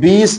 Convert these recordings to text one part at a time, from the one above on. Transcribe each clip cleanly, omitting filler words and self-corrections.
20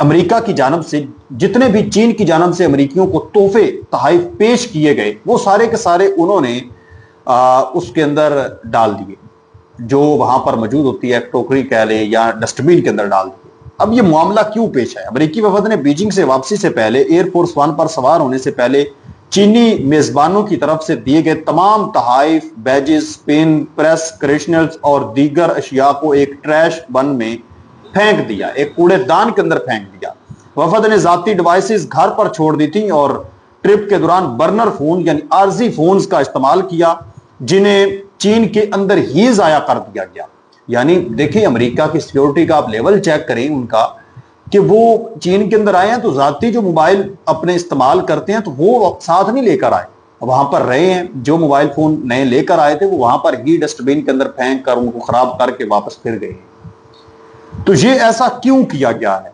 امریکہ کی جانب سے جتنے بھی چین کی جانب سے امریکیوں کو تحفے تحائف پیش کیے گئے وہ سارے کے سارے انہوں نے اس کے اندر ڈال دیے، جو وہاں پر موجود ہوتی ہے ٹوکری کہہ لیں یا ڈسٹ بین کے اندر ڈال دیے۔ اب یہ معاملہ کیوں پیش ہے؟ امریکی وفد نے بیجنگ سے واپسی سے پہلے ایئر فورس ون پر سوار ہونے سے پہلے چینی میزبانوں کی طرف سے دیے گئے تمام تحائف، بیجز، پین، پریس، کریشنلز اور دیگر اشیاء کو ایک ٹریش بن میں پھینک دیا، ایک کوڑے دان کے اندر پھینک دیا۔ وفد نے ذاتی ڈیوائسز گھر پر چھوڑ دی تھی اور ٹرپ کے دوران برنر فون یعنی عارضی فونز کا استعمال کیا، جنہیں چین کے اندر ہی ضائع کر دیا گیا۔ یعنی دیکھیں امریکہ کی سیکیورٹی کا آپ لیول چیک کریں ان کا، کہ وہ چین کے اندر آئے ہیں تو ذاتی جو موبائل اپنے استعمال کرتے ہیں تو وہ ساتھ نہیں لے کر آئے، وہاں پر رہے ہیں، جو موبائل فون نئے لے کر آئے تھے وہ وہاں پر ہی ڈسٹ بین کے اندر پھینک کر ان کو خراب کر کے واپس پھر گئے۔ تو یہ ایسا کیوں کیا گیا ہے؟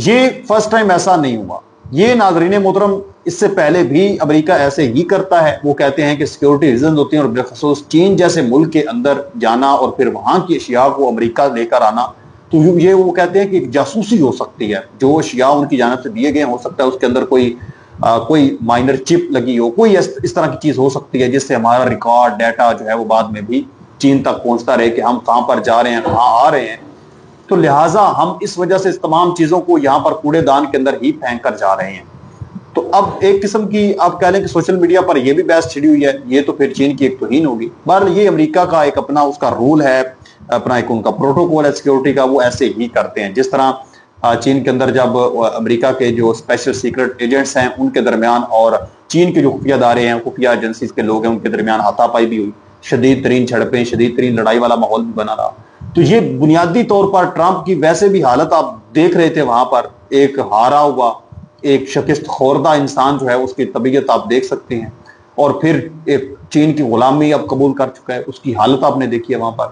یہ فرسٹ ٹائم ایسا نہیں ہوا، یہ ناظرین محترم اس سے پہلے بھی امریکہ ایسے ہی کرتا ہے۔ وہ کہتے ہیں کہ سیکیورٹی ریزنز ہوتے ہیں اور بالخصوص چین جیسے ملک کے اندر جانا اور پھر وہاں کی اشیاء کو امریکہ لے کر آنا، تو یہ وہ کہتے ہیں کہ جاسوسی ہو سکتی ہے، جو اشیاء ان کی جانب سے دیے گئے ہو سکتا ہے اس کے اندر کوئی مائنر چپ لگی ہو، کوئی اس طرح کی چیز ہو سکتی ہے جس سے ہمارا ریکارڈ ڈیٹا جو ہے وہ بعد میں بھی چین تک پہنچتا رہے کہ ہم کہاں پر جا رہے ہیں، کہاں آ رہے ہیں۔ تو لہٰذا ہم اس وجہ سے اس تمام چیزوں کو یہاں پر کوڑے دان کے اندر ہی پھینک کر جا رہے ہیں۔ تو اب ایک قسم کی آپ کہہ لیں کہ سوشل میڈیا پر یہ بھی بحث چھڑی ہوئی ہے، یہ تو پھر چین کی ایک توہین ہوگی۔ بہرحال یہ امریکہ کا ایک اپنا اس کا رول ہے، اپنا ایک ان کا پروٹوکول ہے سیکیورٹی کا، وہ ایسے ہی کرتے ہیں۔ جس طرح چین کے اندر جب امریکہ کے جو اسپیشل سیکرٹ ایجنٹس ہیں ان کے درمیان اور چین کے جو خفیہ ادارے ہیں، خفیہ ایجنسیز کے لوگ ہیں، ان کے درمیان ہاتھا پائی بھی ہوئی، شدید ترین جھڑپیں، شدید ترین لڑائی والا ماحول بھی بنا رہا۔ تو یہ بنیادی طور پر ٹرمپ کی ویسے بھی حالت آپ دیکھ رہے تھے، وہاں پر ایک ہارا ہوا، ایک شکست خوردہ انسان جو ہے اس کی طبیعت آپ دیکھ سکتے ہیں، اور پھر ایک چین کی غلامی اب قبول کر چکا ہے، اس کی حالت آپ نے دیکھی ہے وہاں پر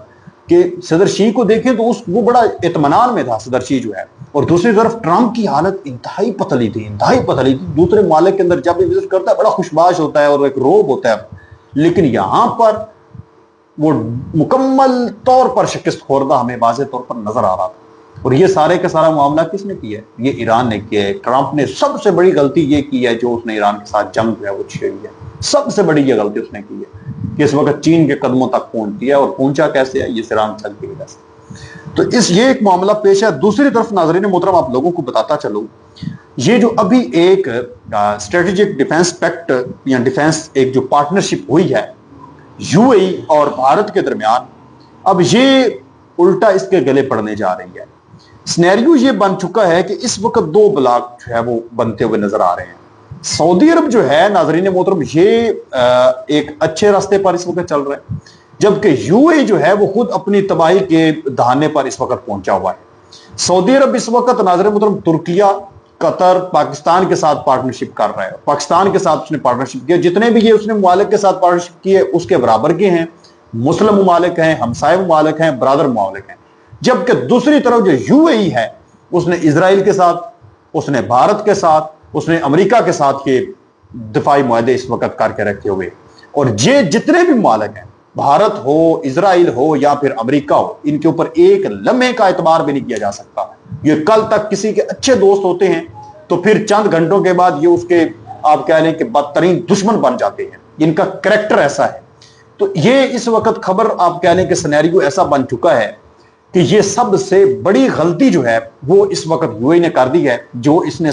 کہ صدر شی کو دیکھیں تو وہ بڑا اطمینان میں تھا صدر شی جو ہے، اور دوسری طرف ٹرمپ کی حالت انتہائی پتلی تھی، انتہائی پتلی تھی۔ دوسرے ممالک کے اندر جب بھی وزٹ کرتا ہے بڑا خوشباش ہوتا ہے اور ایک روب ہوتا ہے، لیکن یہاں پر وہ مکمل طور پر شکست خوردہ ہمیں واضح طور پر نظر آ رہا تھا۔ اور یہ سارے کا سارا معاملہ کس نے کیا ہے؟ یہ ایران نے کیا ہے۔ ٹرمپ نے سب سے بڑی غلطی یہ کی ہے جو اس نے ایران کے ساتھ جنگ جو ہے وہ چھیڑی ہے، سب سے بڑی یہ غلطی اس نے کی ہے کہ اس وقت چین کے قدموں تک پہنچ گیا، اور پہنچا کیسے ہے؟ یہ ایران چل کی وجہ سے۔ تو یہ ایک معاملہ پیش ہے۔ دوسری طرف ناظرین محترم آپ لوگوں کو بتاتا چلوں، یہ جو ابھی ایک اسٹریٹجک ڈیفینس پیکٹ یا ڈیفینس ایک جو پارٹنرشپ ہوئی ہے یو اے ای اور بھارت کے درمیان، اب یہ الٹا اس کے گلے پڑنے جا رہی ہے۔ سینیریو یہ بن چکا ہے کہ اس وقت دو بلاک جو ہے وہ بنتے ہوئے نظر آ رہے ہیں۔ سعودی عرب جو ہے ناظرین محترم یہ ایک اچھے راستے پر اس وقت چل رہا ہے، جبکہ یو اے جو ہے وہ خود اپنی تباہی کے دہانے پر اس وقت پہنچا ہوا ہے۔ سعودی عرب اس وقت ناظرین محترم ترکیہ، قطر، پاکستان کے ساتھ پارٹنرشپ کر رہا ہے، پاکستان کے ساتھ اس نے پارٹنرشپ کیا، جتنے بھی یہ اس نے ممالک کے ساتھ پارٹنرشپ کیے اس کے برابر کے ہیں، مسلم ممالک ہیں، ہمسائے ممالک ہیں، برادر ممالک ہیں۔ جبکہ دوسری طرف جو یو اے ای ہے اس نے اسرائیل کے ساتھ، اس نے بھارت کے ساتھ، اس نے امریکہ کے ساتھ کے دفاعی معاہدے اس وقت کر کے رکھے ہوئے، اور یہ جتنے بھی ممالک ہیں، بھارت ہو، اسرائیل ہو یا پھر امریکہ ہو، ان کے اوپر ایک لمحے کا اعتبار بھی نہیں کیا جا سکتا۔ یہ کل تک کسی کے اچھے دوست ہوتے ہیں تو پھر چند گھنٹوں کے بعد یہ اس کے آپ کہہ لیں کہ بدترین دشمن بن جاتے ہیں، ان کا کریکٹر ایسا ہے۔ تو یہ اس وقت خبر آپ کہہ لیں کہ سینیریو ایسا بن چکا ہے کہ یہ سب سے بڑی غلطی جو ہے وہ اس وقت یو اے نے کر دی ہے، جو اس نے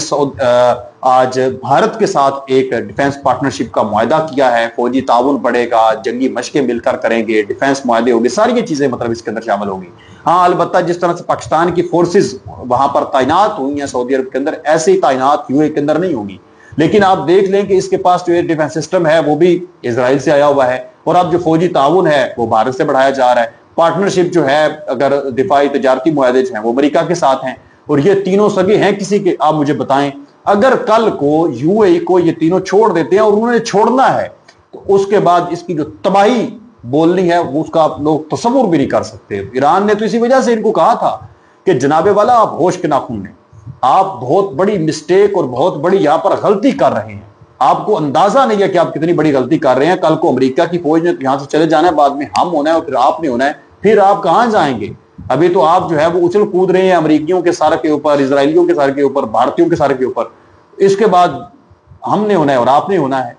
آج بھارت کے ساتھ ایک ڈیفینس پارٹنرشپ کا معاہدہ کیا ہے، فوجی تعاون بڑھے گا، جنگی مشقیں مل کر کریں گے، ڈیفینس معاہدے ہوگی، ساری یہ چیزیں مطلب اس کے اندر شامل ہوگی۔ ہاں البتہ جس طرح سے پاکستان کی فورسز وہاں پر تعینات ہوئی ہیں سعودی عرب کے اندر، ایسے ہی تعینات یو اے کے اندر نہیں ہوگی، لیکن آپ دیکھ لیں کہ اس کے پاس جو ڈیفینس سسٹم ہے وہ بھی اسرائیل سے آیا ہوا ہے، اور اب جو فوجی تعاون ہے وہ بھارت سے بڑھایا جا رہا ہے۔ پارٹنرشپ جو ہے اگر دفاعی تجارتی معاہدے جو ہیں وہ امریکہ کے ساتھ ہیں، اور یہ تینوں سگے ہیں کسی کے۔ آپ مجھے بتائیں اگر کل کو یو اے کو یہ تینوں چھوڑ دیتے ہیں، اور انہوں نے چھوڑنا ہے، تو اس کے بعد اس کی جو تباہی بولنی ہے وہ اس کا آپ لوگ تصور بھی نہیں کر سکتے۔ ایران نے تو اسی وجہ سے ان کو کہا تھا کہ جناب والا آپ ہوش کے ناخن لیں، آپ بہت بڑی مسٹیک اور بہت بڑی یہاں پر غلطی کر رہے ہیں، آپ کو اندازہ نہیں ہے کہ آپ کتنی بڑی غلطی کر رہے ہیں۔ کل کو امریکہ کی فوج نے یہاں سے چلے جانا ہے، بعد میں ہم ہونا ہے اور پھر آپ نہیں ہونا ہے، پھر آپ کہاں جائیں گے؟ ابھی تو آپ جو ہے وہ اچھل کود رہے ہیں امریکیوں کے سر کے اوپر، اسرائیلیوں کے سر کے اوپر، بھارتیوں کے سر کے اوپر، اس کے بعد ہم نے ہونا ہے اور آپ نے ہونا ہے۔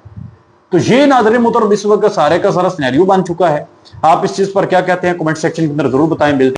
تو یہ ناظرین محترم اس وقت سارے کا سارا سینیریو بن چکا ہے۔ آپ اس چیز پر کیا کہتے ہیں کمنٹ سیکشن کے اندر ضرور بتائیں۔